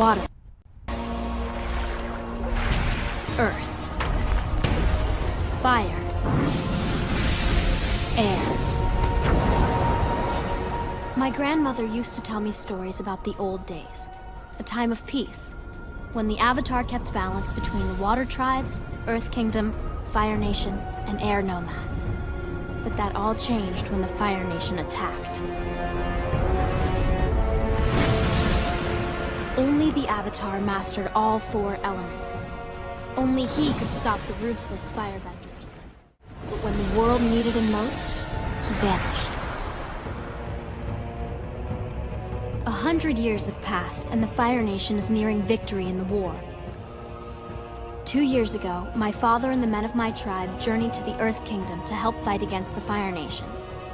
Water. Earth. Fire. Air. My grandmother used to tell me stories about the old days, a time of peace, when the Avatar kept balance between the Water Tribes, Earth Kingdom, Fire Nation, and Air Nomads. But that all changed when the Fire Nation attacked. Only the Avatar mastered all 4 elements. Only he could stop the ruthless firebenders. But when the world needed him most, he vanished. 100 years have passed, and the Fire Nation is nearing victory in the war. 2 years ago, my father and the men of my tribe journeyed to the Earth Kingdom to help fight against the Fire Nation,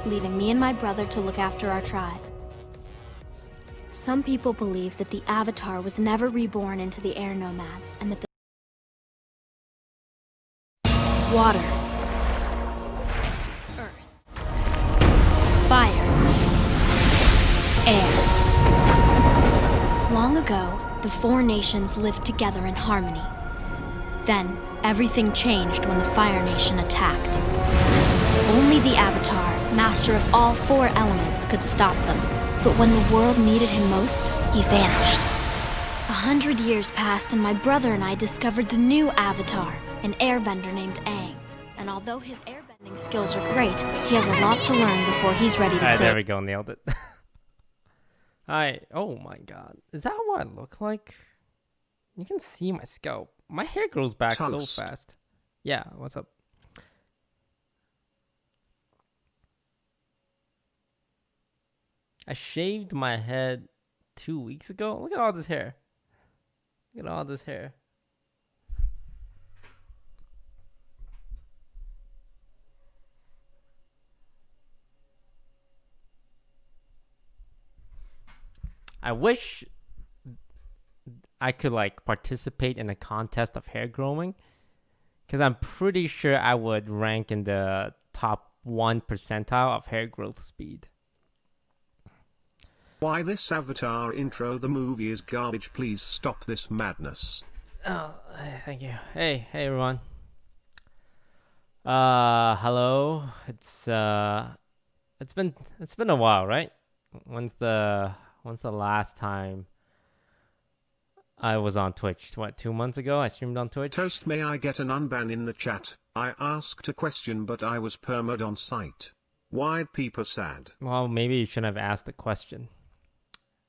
leaving me and my brother to look after our tribe. Some people believe that the Avatar was never reborn into the Air Nomads, and that the water, earth, fire, air. Long ago, the 4 nations lived together in harmony. Then, everything changed when the Fire Nation attacked. Only the Avatar, master of all 4 elements, could stop them. But when the world needed him most, he vanished. 100 years passed, and my brother and I discovered the new Avatar, an airbender named Aang. And although his airbending skills are great, he has a lot to learn before he's ready to save. There we go, nailed it. Oh my god. Is that what I look like? You can see my scalp. My hair grows back so fast. Yeah, what's up? I shaved my head 2 weeks ago. Look at all this hair. Look at all this hair. I wish I could like participate in a contest of hair growing, because I'm pretty sure I would rank in the top 1 percentile of hair growth speed. Why this Avatar intro? The movie is garbage. Please stop this madness. Oh, thank you. Hey everyone. Hello. It's been a while, right? When's the last time I was on Twitch? What, 2 months ago? I streamed on Twitch. Toast, may I get an unban in the chat? I asked a question, but I was permed on site. Why people sad? Well, maybe you shouldn't have asked the question.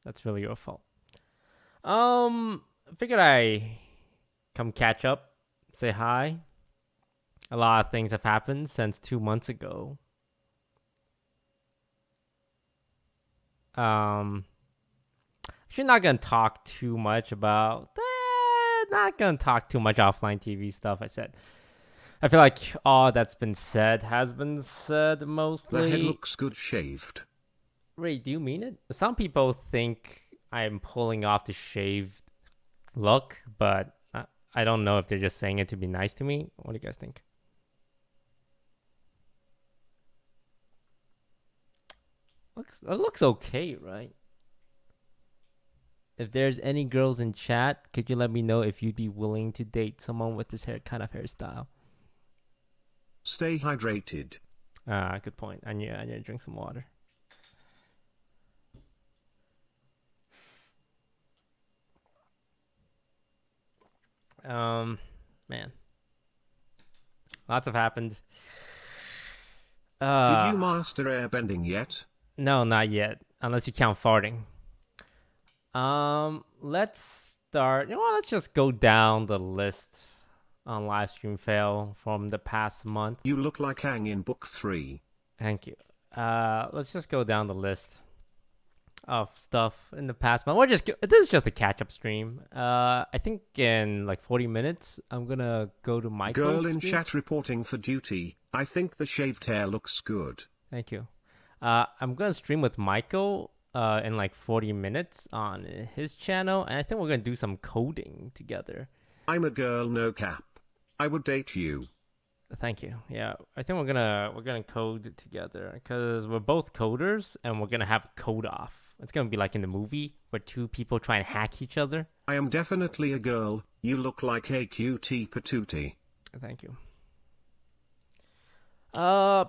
That's really your fault. Figured I come catch up, say hi. A lot of things have happened since 2 months ago. Actually not gonna talk too much about that. Not gonna talk too much offline TV stuff. I feel like all that's been said has been said mostly. The head looks good shaved. Ray, do you mean it? Some people think I'm pulling off the shaved look, but I don't know if they're just saying it to be nice to me. What do you guys think? It looks okay, right? If there's any girls in chat, could you let me know if you'd be willing to date someone with this kind of hairstyle? Stay hydrated. Good point. I need to drink some water. Man, lots have happened. Did you master airbending yet? No, not yet. Unless you count farting. Let's start. You know what? Let's just go down the list on live stream fail from the past month. You look like Aang in book 3. Thank you. Let's just go down the list of stuff in the past month. This is just a catch-up stream. I think in like 40 minutes, I'm gonna go to Michael's Girl in stream. chat reporting for duty. I think the shaved hair looks good. Thank you. I'm gonna stream with Michael in like 40 minutes on his channel, and I think we're gonna do some coding together. I'm a girl, no cap. I would date you. Thank you. Yeah, I think we're gonna code together because we're both coders, and we're gonna have a code off. It's gonna be like in the movie where two people try and hack each other. I am definitely a girl, you look like a cutie patootie. Thank you. So,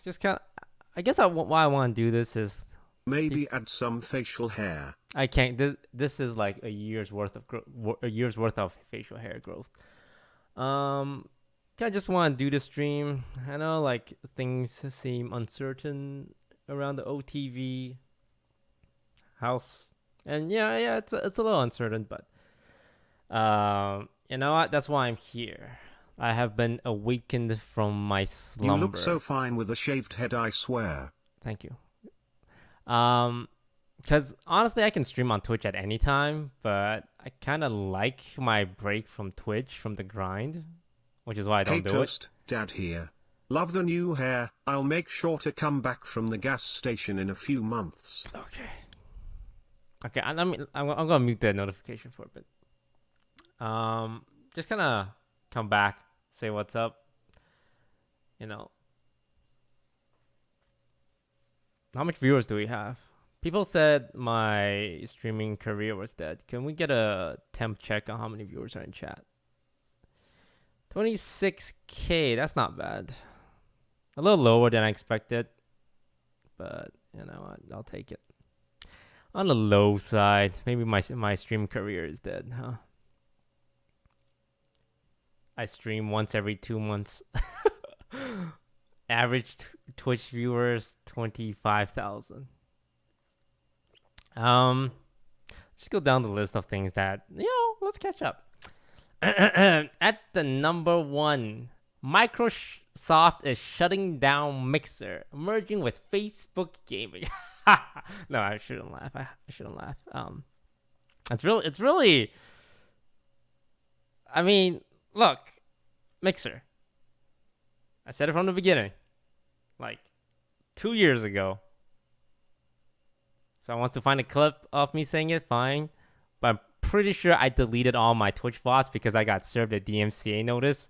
just kind of, I guess why I want to do this is Maybe add some facial hair. I can't. This is like a year's worth of a year's worth of facial hair growth. I just want to do the stream. I know like things seem uncertain around the OTV house, and yeah, it's a little uncertain, but you know what? That's why I'm here. I have been awakened from my slumber. You look so fine with a shaved head, I swear. Thank you. Because honestly, I can stream on Twitch at any time, but I kind of like my break from Twitch, from the grind, which is why I don't do Toast, it. Dad here. Love the new hair. I'll make sure to come back from the gas station in a few months. Okay, I'm gonna mute the notification for a bit. Just kind of come back, say what's up. You know, how much viewers do we have? People said my streaming career was dead. Can we get a temp check on how many viewers are in chat? 26K, that's not bad. A little lower than I expected, but you know what? I'll take it. On the low side, maybe my stream career is dead, huh? I stream once every 2 months. Average Twitch viewers 25,000. Just go down the list of things that let's catch up. At the number 1, Microsoft is shutting down Mixer, merging with Facebook Gaming. No, I shouldn't laugh. I shouldn't laugh. It's really. I mean, look, Mixer. I said it from the beginning, like 2 years ago. So I want to find a clip of me saying it, fine. But I'm pretty sure I deleted all my Twitch bots because I got served a DMCA notice.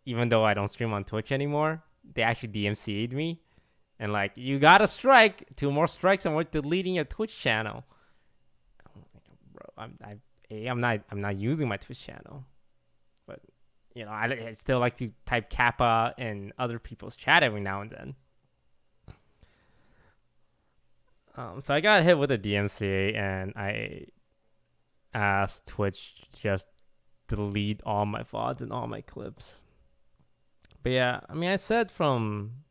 Even though I don't stream on Twitch anymore, they actually DMCA'd me. And like, you got a strike. 2 more strikes and we're deleting your Twitch channel. Bro, I'm not using my Twitch channel. But, I still like to type Kappa in other people's chat every now and then. So I got hit with a DMCA and I asked Twitch to just delete all my VODs and all my clips. But yeah, I mean, I said from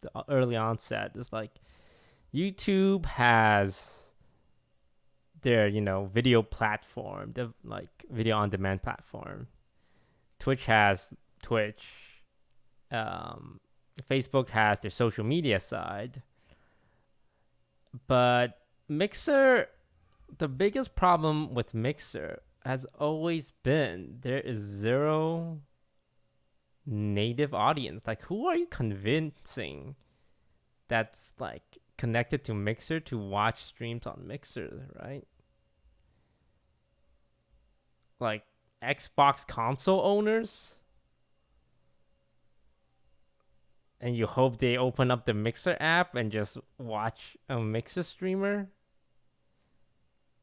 the early onset, it's like YouTube has their, video platform, the like video on demand platform. Twitch has Twitch. Facebook has their social media side. But Mixer, the biggest problem with Mixer has always been there is zero native audience. Like, who are you convincing that's like connected to Mixer to watch streams on Mixer, right? Like Xbox console owners? And you hope they open up the Mixer app and just watch a Mixer streamer?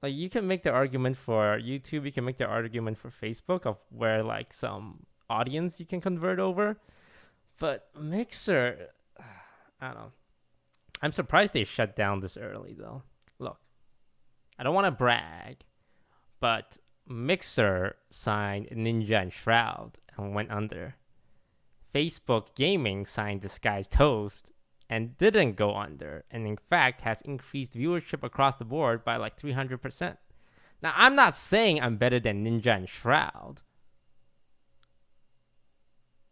Like, you can make the argument for YouTube, you can make the argument for Facebook of where like some audience you can convert over. But Mixer, I don't know. I'm surprised they shut down this early though. Look, I don't want to brag, but Mixer signed Ninja and Shroud and went under. Facebook Gaming signed Disguised Toast and didn't go under, and in fact has increased viewership across the board by like 300%. Now, I'm not saying I'm better than Ninja and Shroud.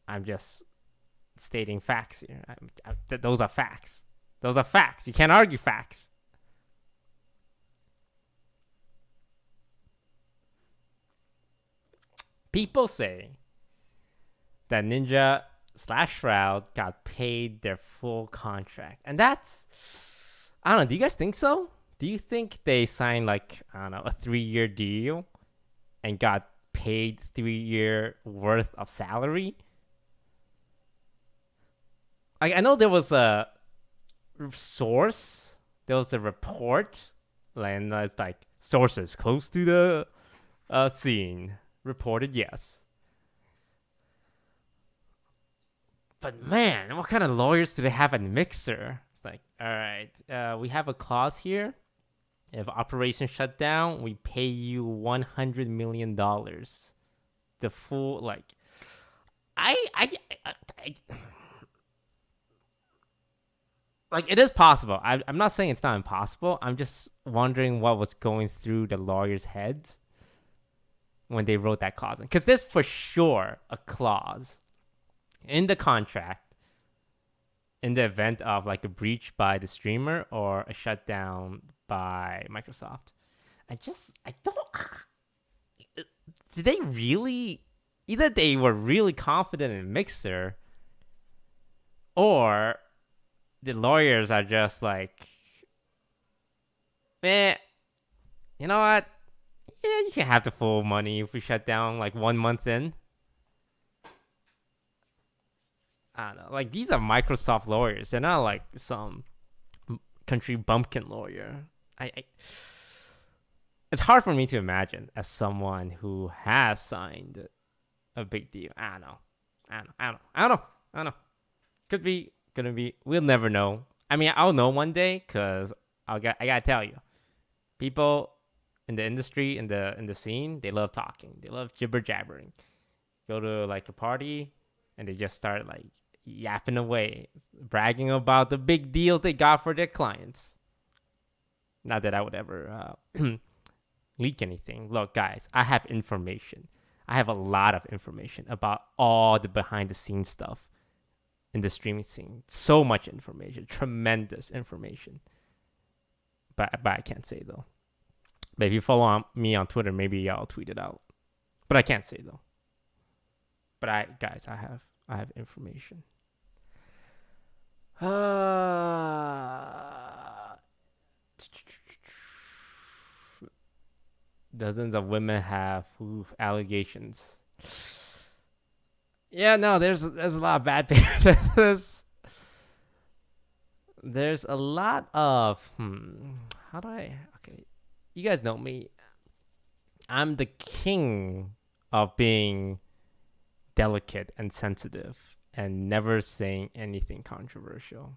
I'm just stating facts here. Those are facts. Those are facts. You can't argue facts. People say that Ninja / Shroud got paid their full contract. And that's, I don't know, do you guys think so? Do you think they signed like, I don't know, a 3-year deal and got paid 3-year worth of salary. I know there was a source, there was a report, and it's like sources close to the scene reported yes. But man, what kind of lawyers do they have at Mixer? It's like, all right, we have a clause here. If operation shut down, we pay you $100 million. The full, like, I like, it is possible. I'm not saying it's not impossible. I'm just wondering what was going through the lawyer's heads when they wrote that clause in. Because there's for sure a clause in the contract in the event of like a breach by the streamer or a shutdown by Microsoft. I don't. Did they really? Either they were really confident in Mixer, or the lawyers are just like, man, you know what? Yeah, you can have the full money if we shut down like 1 month in. I don't know. Like, these are Microsoft lawyers. They're not like some country bumpkin lawyer. It's hard for me to imagine as someone who has signed a big deal. I don't know. Could be, couldn't be. We'll never know. I mean, I'll know one day because I gotta tell you, people in the industry, in the scene, they love talking. They love jibber jabbering. Go to like a party and they just start like yapping away, bragging about the big deals they got for their clients. Not that I would ever leak anything. Look, guys, I have information. I have a lot of information about all the behind the scenes stuff in the streaming scene. So much information, tremendous information. But I can't say though. But if you follow me on Twitter, maybe I'll tweet it out. But I can't say though. But I have information. Dozens of women have allegations. Yeah, no, there's a lot of bad things. There's a lot of how do I? Okay, you guys know me. I'm the king of being delicate and sensitive and never saying anything controversial.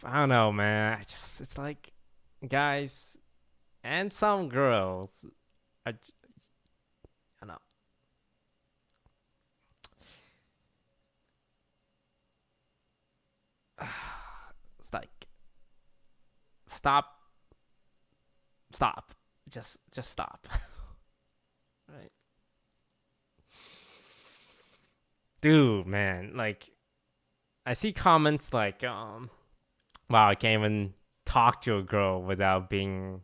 I don't know, man. It's like, guys and some girls are, I don't know. It's like, stop, just stop. Right, dude, man. Like, I see comments like, wow, I can't even talk to a girl without being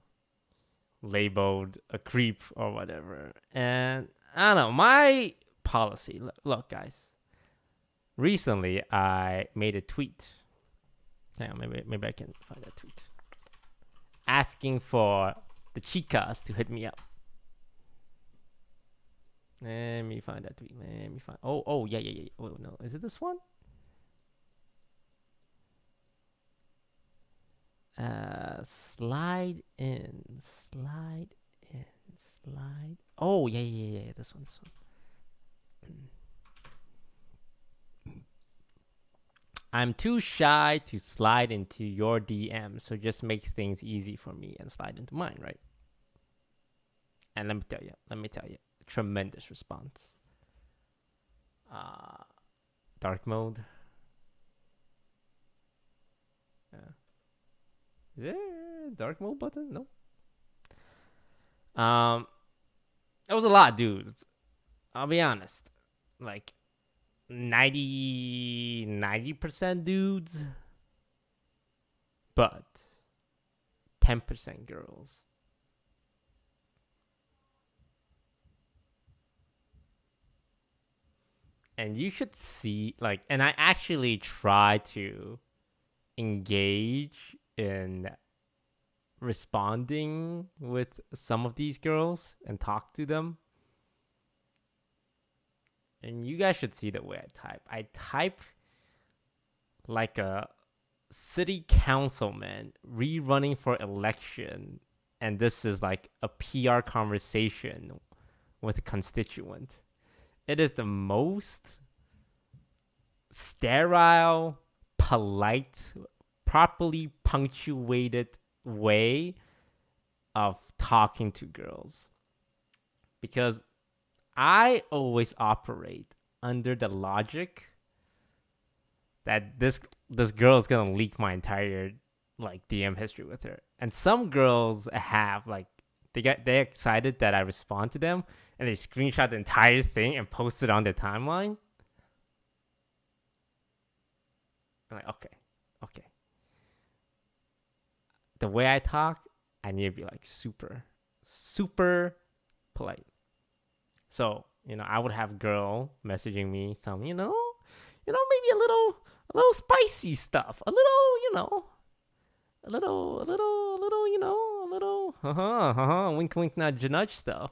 labeled a creep or whatever. And I don't know, my policy. Look, guys. Recently, I made a tweet. Hang on, maybe I can find that tweet. Asking for the chicas to hit me up. Let me find that tweet. Oh, yeah. Oh, no. Is it this one? Slide in. Oh, yeah. This one. I'm too shy to slide into your DM, so just make things easy for me and slide into mine, right? And let me tell you, tremendous response. Dark mode. Is there a dark mode button? No. It was a lot, dudes. I'll be honest. Like 90% dudes, but 10% girls. And you should see, like, and I actually try to engage in responding with some of these girls and talk to them. And you guys should see the way I type. I type like a city councilman rerunning for election, and this is like a PR conversation with a constituent. It is the most sterile, polite, properly punctuated way of talking to girls. Because I always operate under the logic that this girl is gonna leak my entire like DM history with her. And some girls have like they're excited that I respond to them and they screenshot the entire thing and post it on their timeline. I'm like, okay. The way I talk, I need to be like super polite. So, I would have girl messaging me some, maybe a little spicy stuff, a little, wink, wink, nudge, nudge stuff.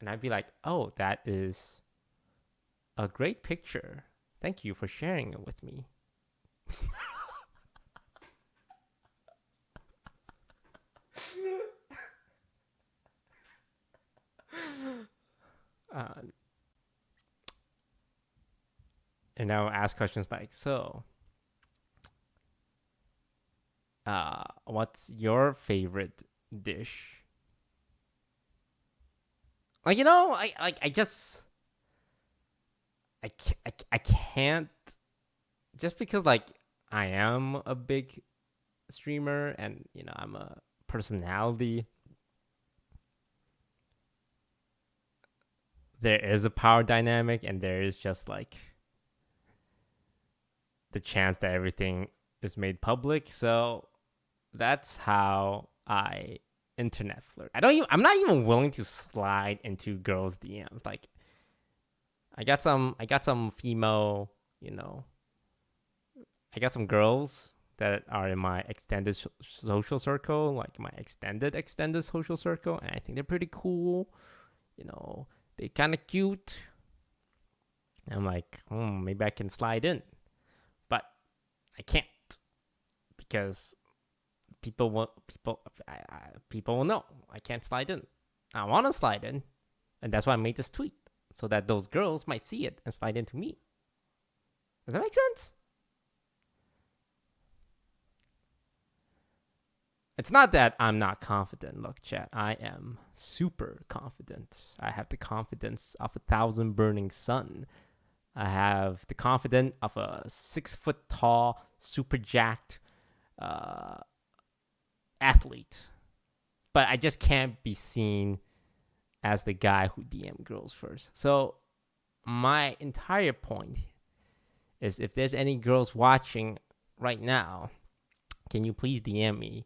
And I'd be like, oh, that is a great picture. Thank you for sharing it with me. And I'll ask questions like, so, what's your favorite dish? Like, I can't, just because like I am a big streamer and I'm a personality. There is a power dynamic, and there is just like the chance that everything is made public. So that's how I internet flirt. I'm not even willing to slide into girls' DMs. Like, I got some female, I got some girls that are in my extended social circle, like my extended social circle, and I think they're pretty cool. They kind of cute. I'm like, maybe I can slide in, but I can't because people will know I can't slide in. I want to slide in, and that's why I made this tweet so that those girls might see it and slide into me. Does that make sense? It's not that I'm not confident. Look, chat, I am super confident. I have the confidence of 1,000 burning sun. I have the confidence of a 6 foot tall, super jacked athlete. But I just can't be seen as the guy who DM girls first. So my entire point is, if there's any girls watching right now, can you please DM me?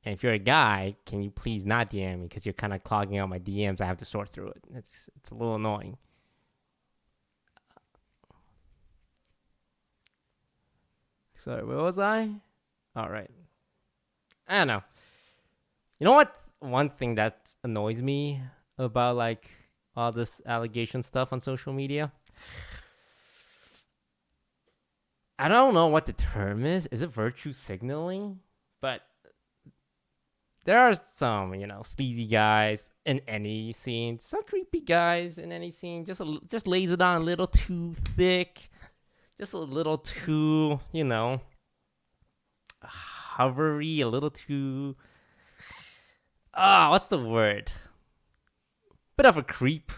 And if you're a guy, can you please not DM me, because you're kind of clogging out my DMs. I have to sort through it. It's a little annoying. Sorry, where was I? All right. I don't know. You know what? One thing that annoys me about like all this allegation stuff on social media, I don't know what the term is. Is it virtue signaling? But there are some, sleazy guys in any scene, some creepy guys in any scene, just lays it on a little too thick, just a little too, hovery, a little too, what's the word? Bit of a creep.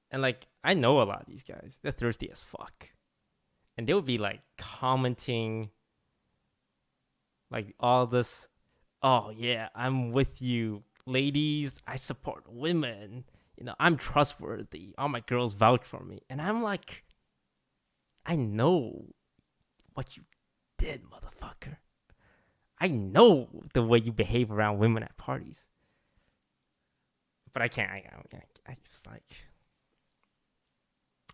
And like, I know a lot of these guys. They're thirsty as fuck. And they would be like commenting like all this, oh yeah, I'm with you, ladies, I support women, I'm trustworthy, all my girls vouch for me. And I'm like, I know what you did, motherfucker. I know the way you behave around women at parties. But I can't, I just like,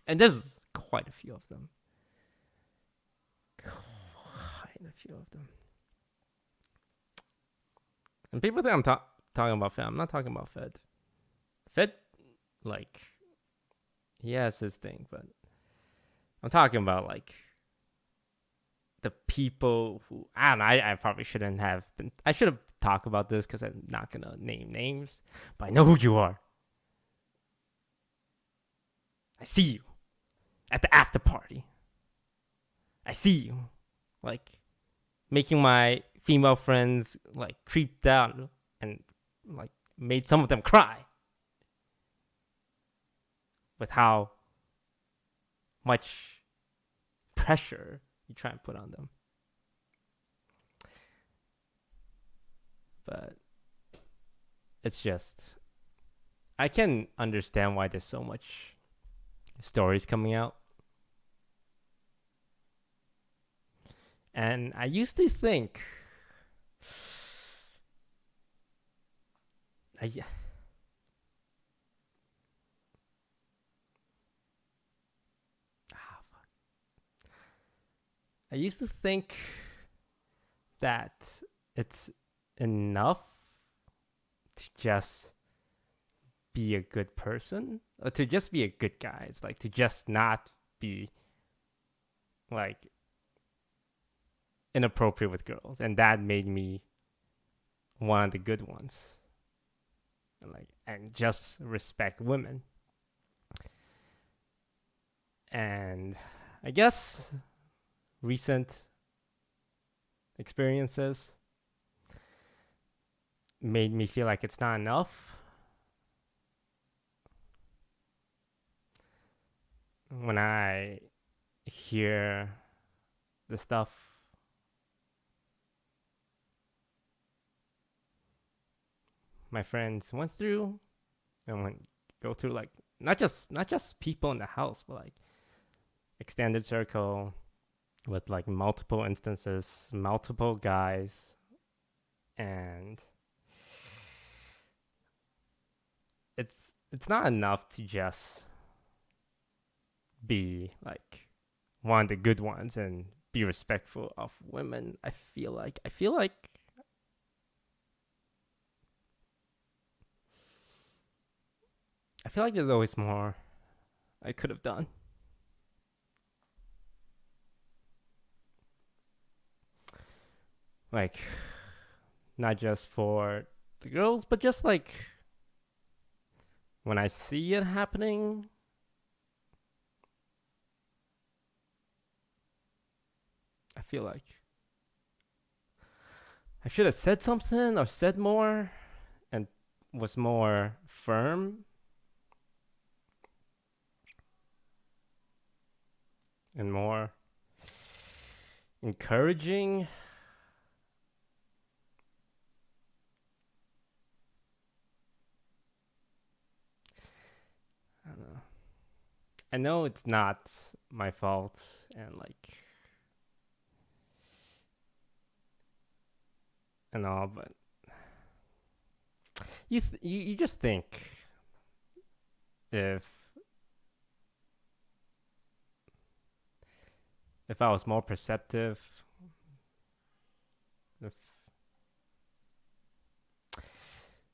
And there's quite a few of them. Quite a few of them. And people think I'm talking about Fed. I'm not talking about Fed. Fed, like, he has his thing, but I'm talking about, like, the people who, I don't know, I probably shouldn't have been, I should have talked about this because I'm not going to name names, but I know who you are. I see you at the after party. I see you, like, making my female friends, like, creeped out and, like, made some of them cry with how much pressure you try and put on them. But it's just, I can understand why there's so much stories coming out. And I used to think, I used to think that it's enough to just be a good person, or to just be a good guy. It's like to just not be, like, inappropriate with girls, and that made me one of the good ones, and just respect women. And I guess recent experiences made me feel like it's not enough. When I hear the stuff my friends went through, and go through, like, not just people in the house, but like extended circle with, like, multiple instances, multiple guys, and it's not enough to just be, like, one of the good ones and be respectful of women. I feel like there's always more I could have done. Like, not just for the girls, but just, like, when I see it happening, I feel like I should have said something, or said more, and was more firm and more encouraging. I don't know. I know it's not my fault, and, like, and all, but you just think, if I was more perceptive,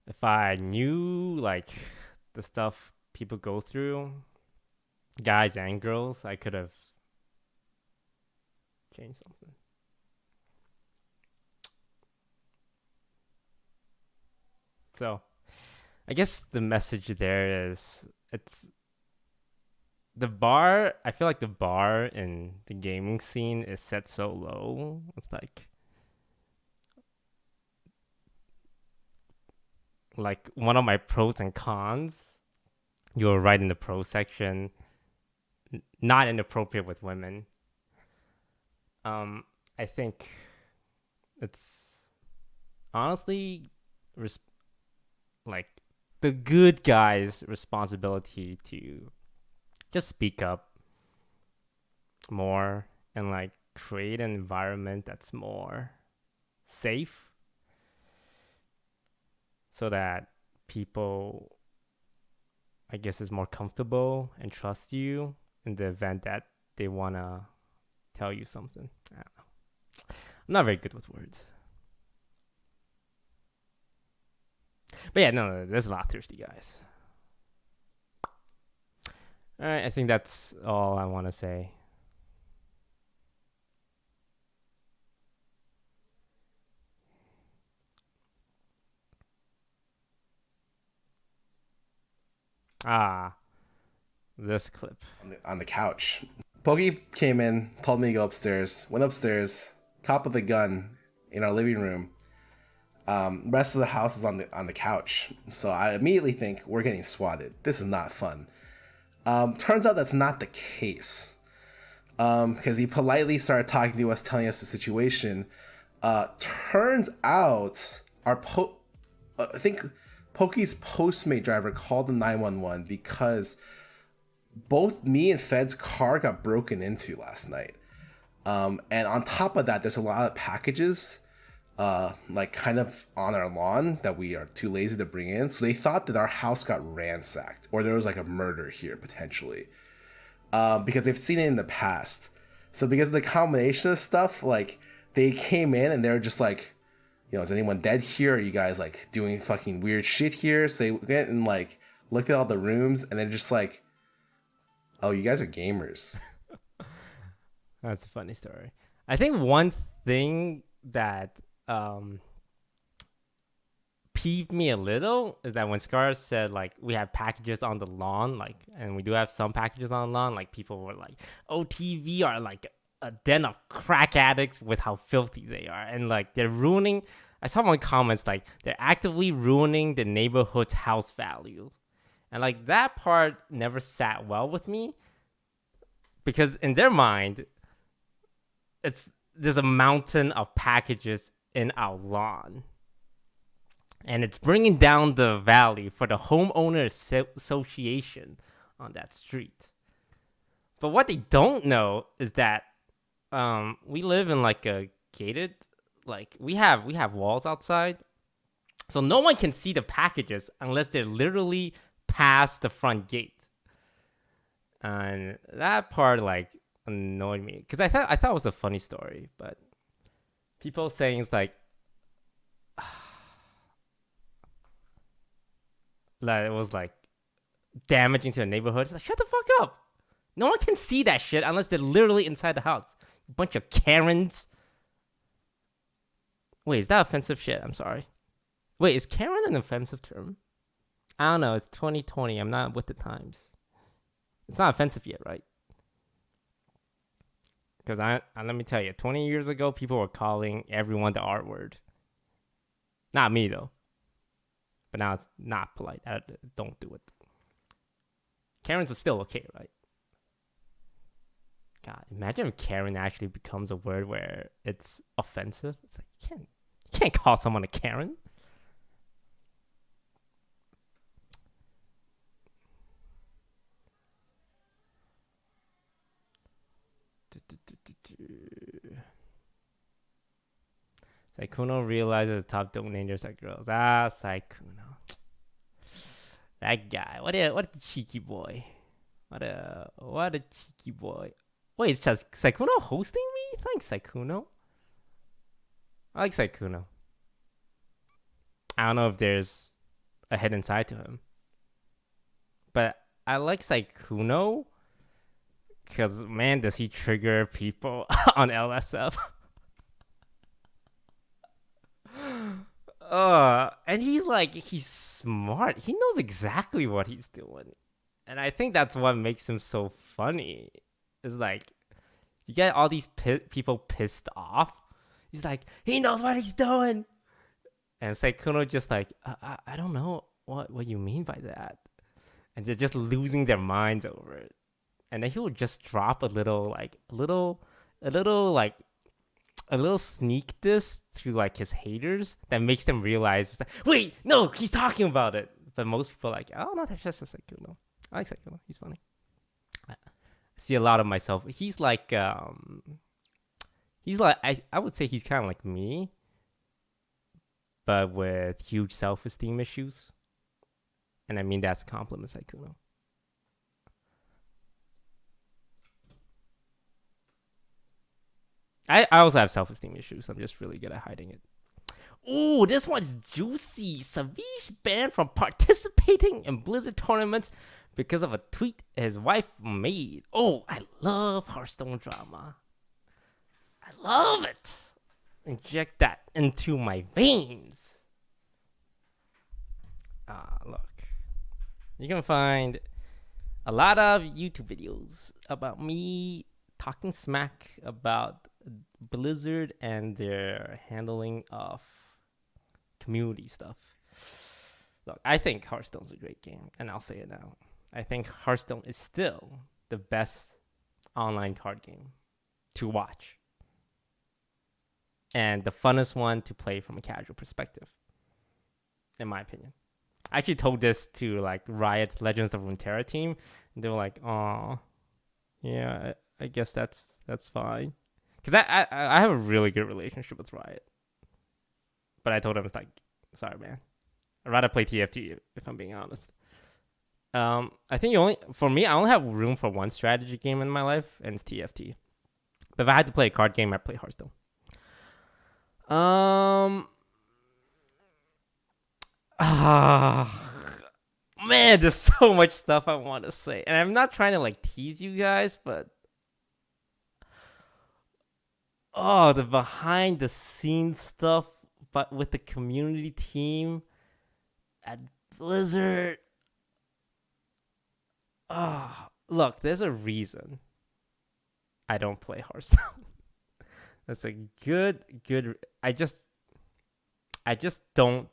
if I knew, like, the stuff people go through, guys and girls, I could have changed something. So, I guess the message there is, it's the bar. I feel like the bar in the gaming scene is set so low. It's like one of my pros and cons. You were right in the pro section. Not inappropriate with women. I think it's honestly like the good guy's responsibility to just speak up more and, like, create an environment that's more safe, so that people, I guess, is more comfortable and trust you in the event that they want to tell you something. I don't know. I'm not very good with words. But yeah, no, there's a lot of thirsty guys. All right, I think that's all I want to say. This clip. On the couch. Pokey came in, told me to go upstairs, went upstairs, top of the gun in our living room. Rest of the house is on the couch. So I immediately think we're getting swatted. This is not fun. Turns out that's not the case. Because he politely started talking to us, telling us the situation. Turns out I think Pokey's Postmate driver called the 911 because both me and Fed's car got broken into last night. And on top of that, there's a lot of packages like kind of on our lawn that we are too lazy to bring in. So they thought that our house got ransacked or there was like a murder here potentially. Because they've seen it in the past. So because of the combination of stuff, like they came in and they were just like, you know, is anyone dead here? Are you guys like doing fucking weird shit here? So they went and like looked at all the rooms and they're just like, oh, you guys are gamers. That's a funny story. I think one thing that peeved me a little is that when Scar said like we have packages on the lawn, like, and we do have some packages on the lawn, like people were like, OTV are like a den of crack addicts with how filthy they are, and like they're ruining. I saw one comments like they're actively ruining the neighborhood's house value, and like that part never sat well with me because in their mind, there's a mountain of packages in our lawn. And it's bringing down the value for the homeowner association on that street. But what they don't know is that we live in like a gated, like we have walls outside. So no one can see the packages unless they're literally past the front gate. And that part like annoyed me because I thought it was a funny story, but people saying it's like that it was like damaging to the neighborhood. It's like, shut the fuck up. No one can see that shit unless they're literally inside the house. A bunch of Karens. Wait, is that offensive shit? I'm sorry. Wait, is Karen an offensive term? I don't know. It's 2020. I'm not with the times. It's not offensive yet, right? Because let me tell you, 20 years ago, people were calling everyone the R word. Not me, though. But now it's not polite. Don't do it. Karens are still okay, right? God, imagine if Karen actually becomes a word where it's offensive. It's like, you can't call someone a Karen. Saikuno realizes the top donators are girls. Saikuno. That guy. What a cheeky boy. What a cheeky boy. Wait, is just Saikuno hosting me? Thanks, Saikuno. I like Saikuno. I don't know if there's a hidden side to him. But I like Saikuno because, man, does he trigger people on LSF. And he's smart. He knows exactly what he's doing. And I think that's what makes him so funny. It's like, you get all these people pissed off. He's like, he knows what he's doing. And Saikuno just like, I don't know what you mean by that. And they're just losing their minds over it. And then he would just drop a little sneak diss to like his haters that makes them realize, like, wait, no, he's talking about it. But most people are like, oh no, that's just Saikuno. I like Saikuno. He's funny. I see a lot of myself. He's like I would say he's kind of like me, but with huge self-esteem issues. And I mean that's a compliment, Saikuno. I also have self-esteem issues. I'm just really good at hiding it. Ooh, this one's juicy. Savage banned from participating in Blizzard tournaments because of a tweet his wife made. Oh, I love Hearthstone drama. I love it. Inject that into my veins. Look. You can find a lot of YouTube videos about me talking smack about Blizzard and their handling of community stuff. Look, I think Hearthstone's a great game, and I'll say it now. I think Hearthstone is still the best online card game to watch. And the funnest one to play from a casual perspective, in my opinion. I actually told this to like Riot's Legends of Runeterra team, and they were like, "Oh, yeah, I guess that's fine." Because I have a really good relationship with Riot, but I told them, it's like, sorry, man, I'd rather play TFT if I'm being honest. I think for me, I only have room for one strategy game in my life, and it's TFT. But if I had to play a card game, I'd play Hearthstone. Man, there's so much stuff I want to say, and I'm not trying to like tease you guys, but the behind the scenes stuff, but with the community team at Blizzard. Look, there's a reason I don't play Hearthstone. That's a good. I just don't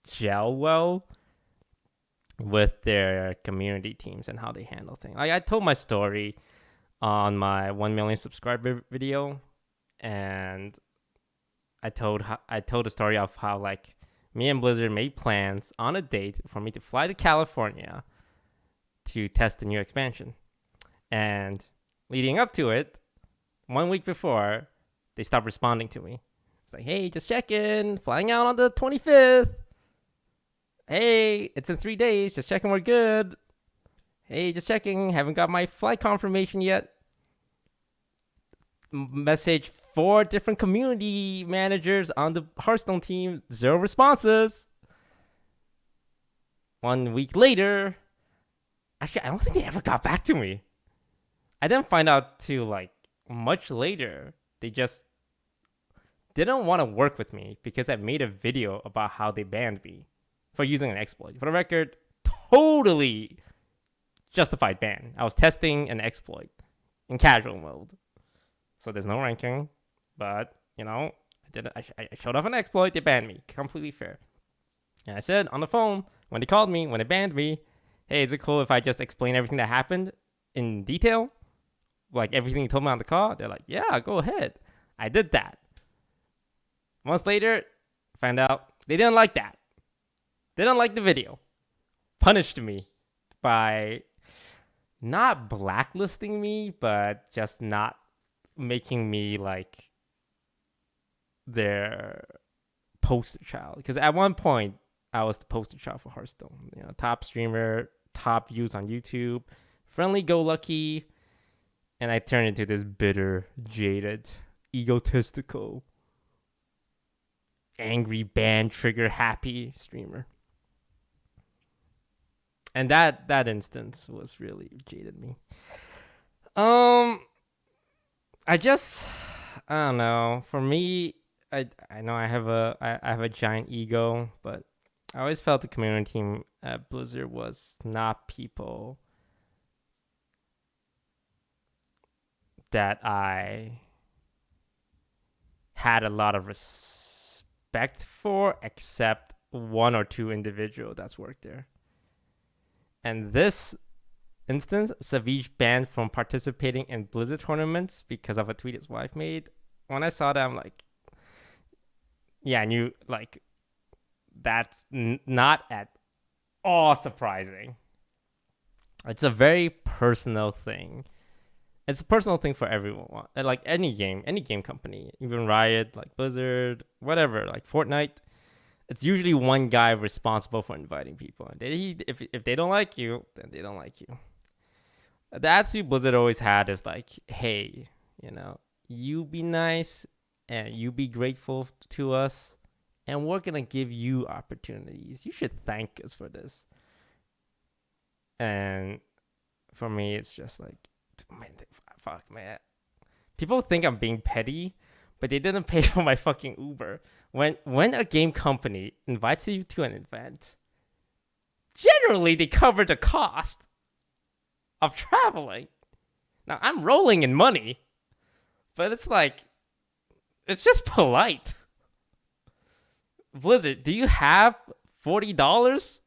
gel well with their community teams and how they handle things. Like I told my story on my 1 million subscriber video, and I told the story of how like me and Blizzard made plans on a date for me to fly to California to test the new expansion. And leading up to it, 1 week before, they stopped responding to me. It's like, hey, just checking, flying out on the 25th. Hey, it's in 3 days, just checking we're good. Hey, just checking, haven't got my flight confirmation yet. Message 4 different community managers on the Hearthstone team, 0 responses. 1 week later, actually, I don't think they ever got back to me. I didn't find out till like much later. They just didn't want to work with me because I made a video about how they banned me for using an exploit. For the record, totally justified ban. I was testing an exploit in casual mode. So there's no ranking, but I showed off an exploit, they banned me. Completely fair. And I said on the phone, when they called me, when they banned me, hey, is it cool if I just explain everything that happened in detail? Like everything you told me on the call? They're like, yeah, go ahead. I did that. Months later, found out they didn't like that. They didn't like the video. Punished me by not blacklisting me, but just not making me like their poster child. Because at one point, I was the poster child for Hearthstone. Top streamer, top views on YouTube, friendly-go-lucky, and I turned into this bitter, jaded, egotistical, angry, ban trigger happy streamer. And that instance was really jaded me. I don't know. For me, I know I have a giant ego, but I always felt the community team at Blizzard was not people that I had a lot of respect for, except 1 or 2 individuals that's worked there. And this instance, Savage banned from participating in Blizzard tournaments because of a tweet his wife made. When I saw that, I'm like, yeah, I knew, like, that's not at all surprising. It's a very personal thing. It's a personal thing for everyone. Like any game company, even Riot, like Blizzard, whatever, like Fortnite. It's usually one guy responsible for inviting people. If they don't like you, then they don't like you. The attitude Blizzard always had is like, hey, You know, you be nice and you be grateful to us, and we're gonna give you opportunities. You should thank us for this. And for me, it's just like, man, fuck, man. People think I'm being petty, but they didn't pay for my fucking Uber. When a game company invites you to an event, generally they cover the cost of traveling. Now, I'm rolling in money, but it's like, it's just polite. Blizzard, do you have $40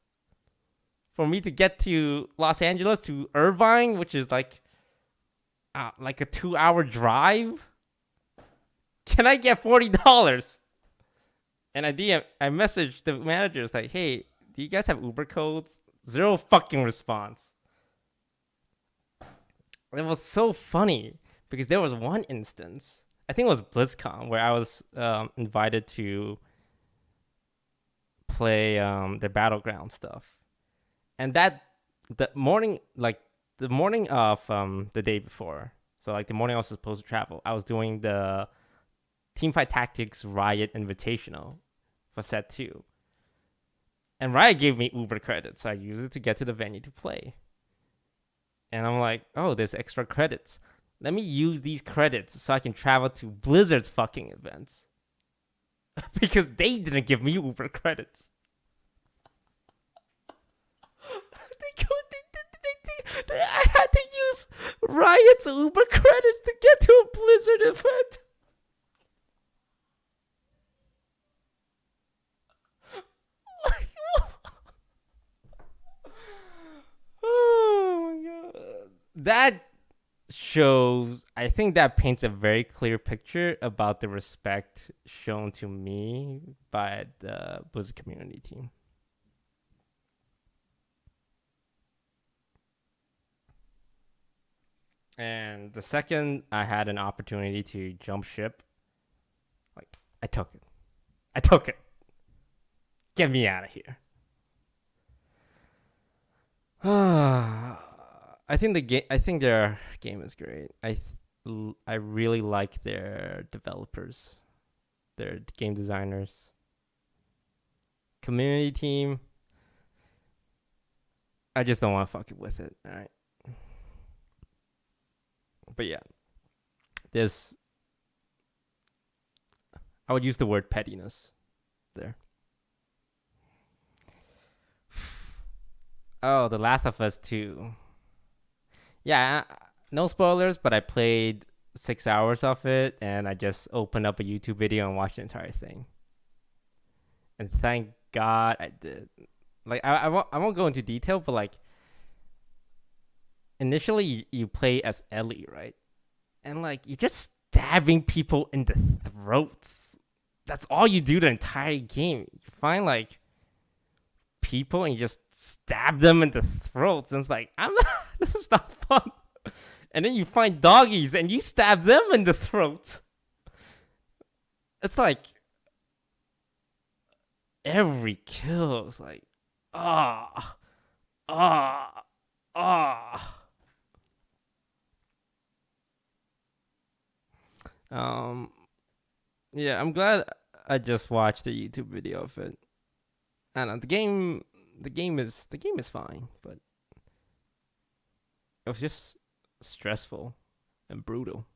for me to get to Los Angeles to Irvine, which is like a 2-hour drive? Can I get $40? And I messaged the managers like, hey, do you guys have Uber codes? Zero fucking response. It was so funny because there was one instance, I think it was BlizzCon, where I was invited to play the Battleground stuff. And the morning of the day before, so like the morning I was supposed to travel, I was doing the Teamfight Tactics Riot Invitational for set 2. And Riot gave me Uber credits, so I used it to get to the venue to play. And I'm like, oh, there's extra credits. Let me use these credits so I can travel to Blizzard's fucking events. Because they didn't give me Uber credits. I had to use Riot's Uber credits to get to a Blizzard event. Oh my god. That shows, I think that paints a very clear picture about the respect shown to me by the Blizzard community team. And the second I had an opportunity to jump ship, like, I took it. Get me out of here. I think their game is great. I really like their developers, their game designers, community team. I just don't want to fuck it with it. All right. But yeah, I would use the word pettiness there. Oh, The Last of Us 2. Yeah, no spoilers, but I played 6 hours of it, and I just opened up a YouTube video and watched the entire thing. And thank God I did. Like, I won't go into detail, but like, initially you play as Ellie, right? And like, you're just stabbing people in the throats. That's all you do the entire game. You find like people and you just stab them in the throats, and it's like, this is not fun. And then you find doggies and you stab them in the throat. It's like every kill is like, ah. Yeah, I'm glad I just watched a YouTube video of it. I don't know, the game is fine, but it was just stressful and brutal.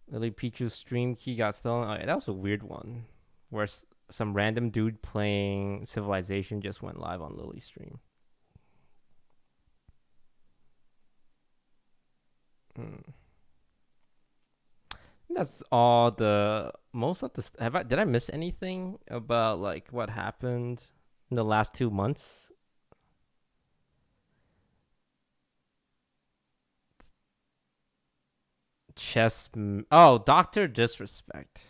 Lily Pichu's stream key got stolen. Oh, yeah, that was a weird one, where some random dude playing Civilization just went live on Lily's stream. That's all the most of the. Did I miss anything about like what happened in the last 2 months? Dr. Disrespect.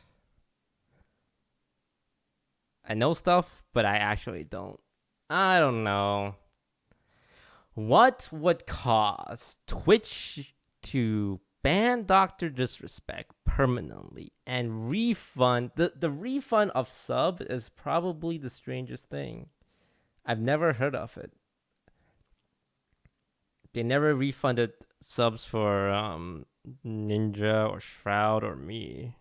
I know stuff, but I actually don't. I don't know. What would cause Twitch to ban Dr. Disrespect permanently and refund the refund of sub is probably the strangest thing. I've never heard of it. They never refunded subs for Ninja or Shroud or me.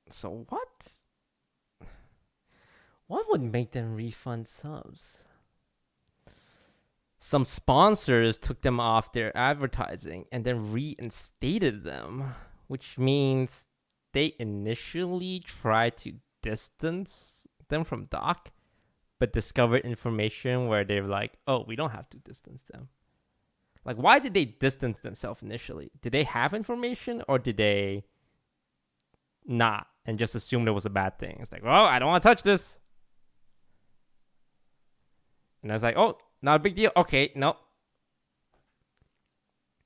So what would make them refund subs? Some sponsors took them off their advertising and then reinstated them, which means they initially tried to distance them from Doc, but discovered information where they're like, oh, we don't have to distance them. Like, why did they distance themselves initially? Did they have information or did they not and just assume it was a bad thing? It's like, well, I don't want to touch this. And I was like, oh, not a big deal. Okay, no.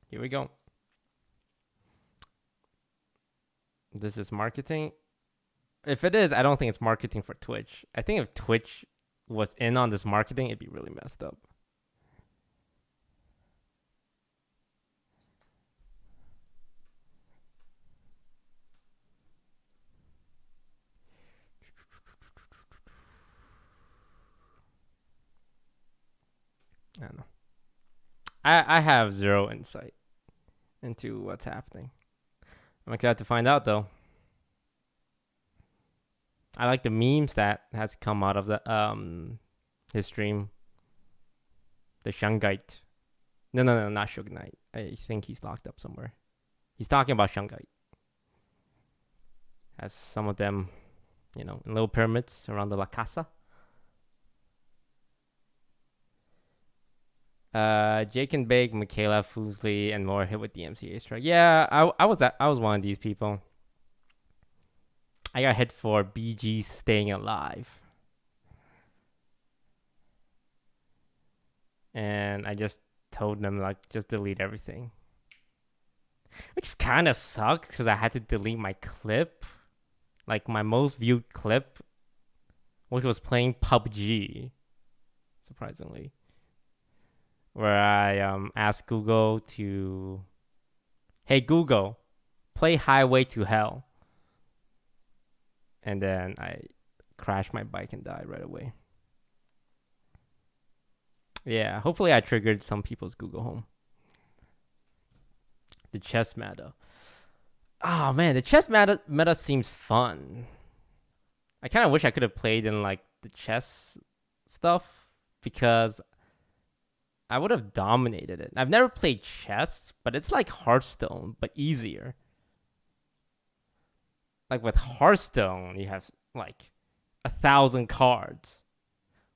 Here we go. This is marketing. If it is, I don't think it's marketing for Twitch. I think if Twitch was in on this marketing, it'd be really messed up. I don't know. I have zero insight into what's happening. I'm excited to find out though. I like the memes that has come out of the his stream. The Shungite. No, not Suge Knight. I think he's locked up somewhere. He's talking about Shungite. Has some of them, in little pyramids around the La Casa. Jake and Bake, Michaela Foosley, and more hit with the MCA strike. Yeah, I was one of these people. I got hit for BG staying alive. And I just told them, like, just delete everything. Which kind of sucks because I had to delete my clip. Like, my most viewed clip, which was playing PUBG, surprisingly. Where I asked Google to, hey Google, play Highway to Hell. And then I crashed my bike and died right away. Yeah, hopefully I triggered some people's Google Home. The chess meta. Oh man, the chess meta seems fun. I kind of wish I could have played in like the chess stuff because I would have dominated it. I've never played chess, but it's like Hearthstone, but easier. Like with Hearthstone, you have like 1,000 cards.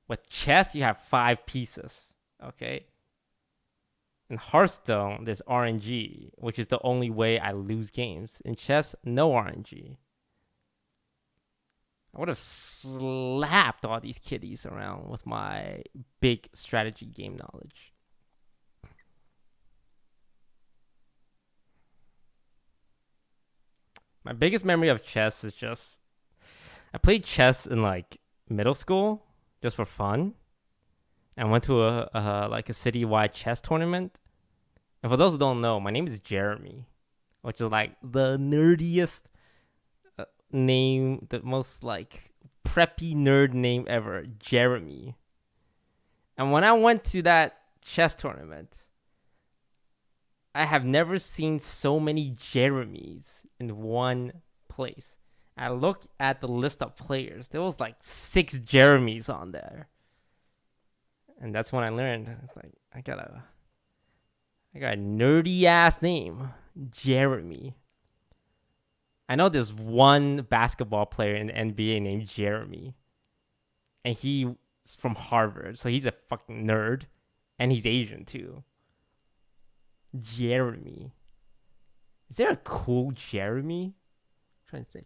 With chess, you have 5 pieces. Okay? In Hearthstone, there's RNG, which is the only way I lose games. In chess, no RNG. I would have slapped all these kiddies around with my big strategy game knowledge. My biggest memory of chess is just I played chess in like middle school just for fun. And went to a citywide chess tournament. And for those who don't know, my name is Jeremy, which is like the nerdiest name, the most like preppy nerd name ever, Jeremy. And when I went to that chess tournament, I have never seen so many Jeremys in one place. I looked at the list of players. There was like 6 Jeremys on there. And that's when I learned, it's like, I got a nerdy ass name, Jeremy. I know there's one basketball player in the NBA named Jeremy. And he's from Harvard, so he's a fucking nerd. And he's Asian too. Jeremy. Is there a cool Jeremy? I'm trying to think.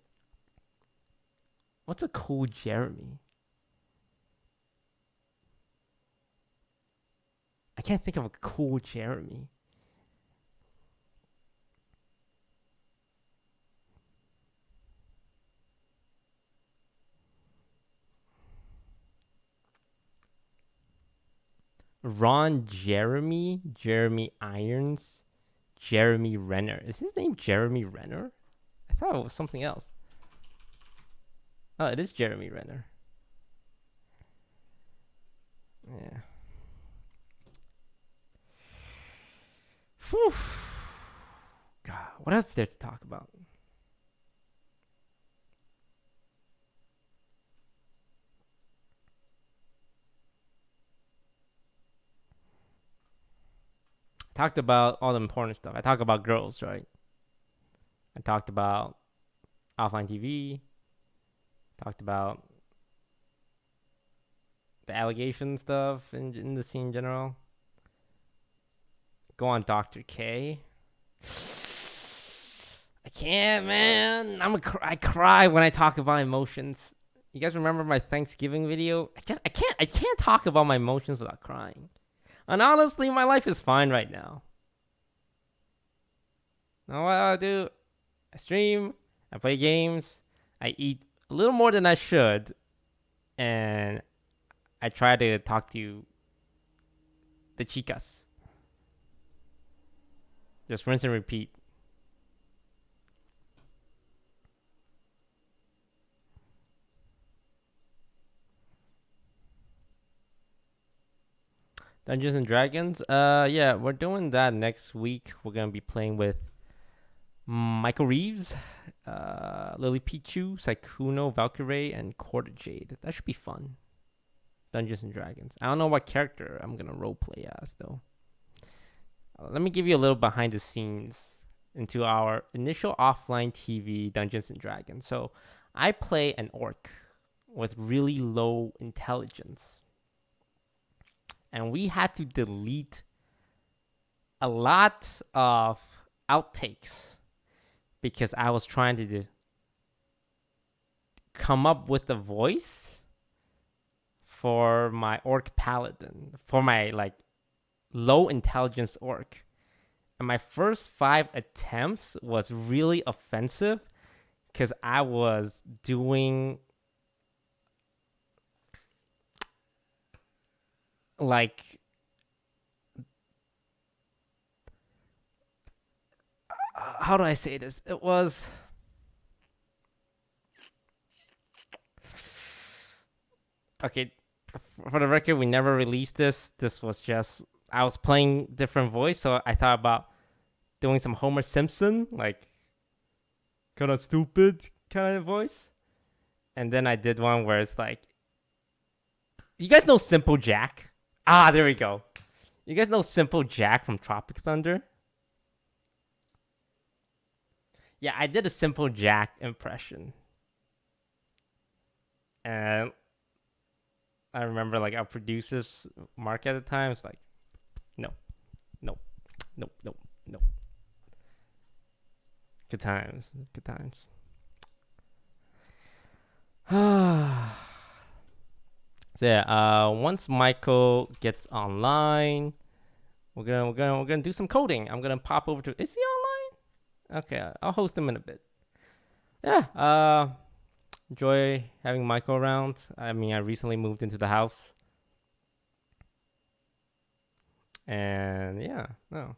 What's a cool Jeremy? I can't think of a cool Jeremy. Ron Jeremy Irons, Jeremy Renner. Is his name Jeremy Renner? I thought it was something else. Oh, it is Jeremy Renner. Yeah. Whew. God, what else is there to talk about? Talked about all the important stuff. I talked about girls, right? I talked about offline TV. Talked about the allegation stuff in the scene in general. Go on Dr. K. I can't, man. I cry when I talk about emotions. You guys remember my Thanksgiving video? I can't talk about my emotions without crying. And honestly, my life is fine right now. Now what I do? I stream, I play games, I eat a little more than I should, and I try to talk to the chicas. Just rinse and repeat. Dungeons and Dragons. Yeah, we're doing that next week. We're gonna be playing with Michael Reeves, Lily Pichu, Saikuno, Valkyrie, and Quarter Jade. That should be fun. Dungeons and Dragons. I don't know what character I'm gonna roleplay as though. Let me give you a little behind the scenes into our initial offline TV Dungeons and Dragons. So I play an orc with really low intelligence. And we had to delete a lot of outtakes because I was trying to come up with a voice for my orc paladin, for my like low intelligence orc. And my first 5 attempts was really offensive because I was doing like how do I say this? It was okay. For the record, we never released this. This was just I was playing different voice, so I thought about doing some Homer Simpson, like kind of stupid kind of voice, and then I did one where it's like, you guys know Simple Jack? Ah, there we go. You guys know Simple Jack from Tropic Thunder? Yeah, I did a Simple Jack impression. And I remember like our producers, Mark at the time, was like, no. Good times. So yeah, once Michael gets online, we're gonna do some coding. I'm gonna pop over to. Is he online? Okay, I'll host him in a bit. Yeah. Enjoy having Michael around. I mean, I recently moved into the house, and yeah, no,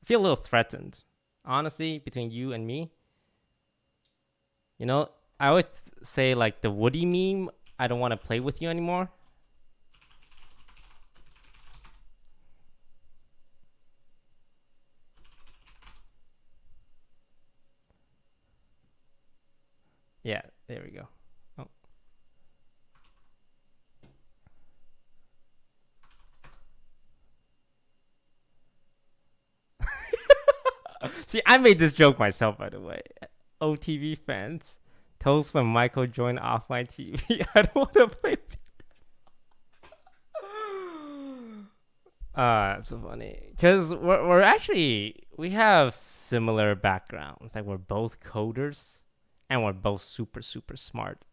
I feel a little threatened, honestly, between you and me. You know, I always say like the Woody meme. I don't want to play with you anymore. Yeah, there we go. Oh. See, I made this joke myself, by the way. OTV fans, toast when Michael joined offline TV. I don't want to play. It's so funny because we're actually we have similar backgrounds. Like we're both coders, and we're both super smart.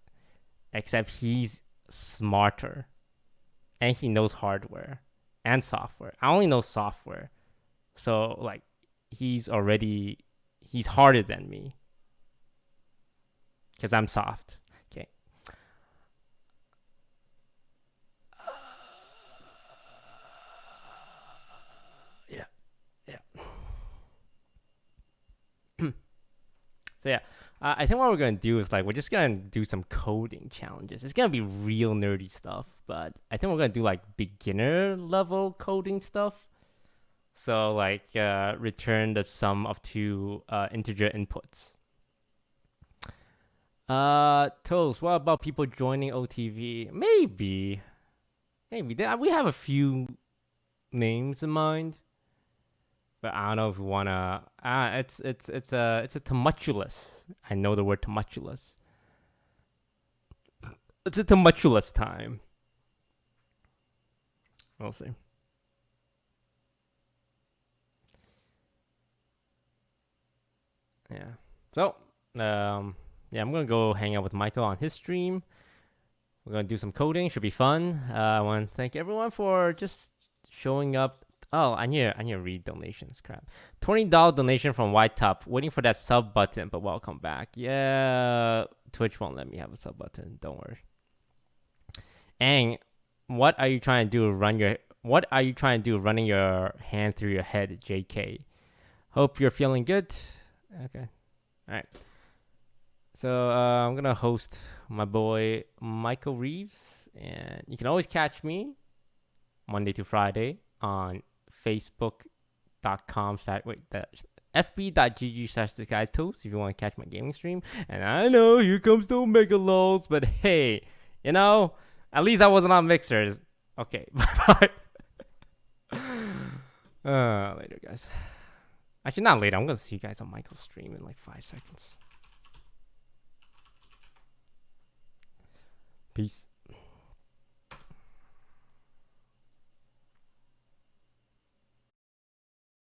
Except he's smarter, and he knows hardware and software. I only know software, so like he's harder than me because I'm soft. Okay. So yeah, I think what we're gonna do is like we're just gonna do some coding challenges. It's gonna be real nerdy stuff, but I think we're gonna do like beginner level coding stuff. So like return the sum of two integer inputs. Toast, what about people joining OTV? Maybe. We have a few names in mind, but I don't know if we wanna. It's a tumultuous. I know the word tumultuous. It's a tumultuous time. We'll see. Yeah. So, yeah, I'm gonna go hang out with Michael on his stream. We're gonna do some coding. Should be fun. I want to thank everyone for just showing up. Oh, I need to read donations. Crap. $20 donation from White Top. Waiting for that sub button, but welcome back. Yeah, Twitch won't let me have a sub button. Don't worry. Ang, what are you trying to do? What are you trying to do? Running your hand through your head, JK. Hope you're feeling good. Okay. All right. So I'm gonna host my boy Michael Reeves, and you can always catch me Monday to Friday on fb.gg/disguisetoast if you want to catch my gaming stream. And I know here comes the Omega Lols, but hey, you know, at least I wasn't on Mixers. Okay, bye bye. Later, guys. Actually, not later. I'm gonna see you guys on Michael's stream in like 5 seconds. Peace.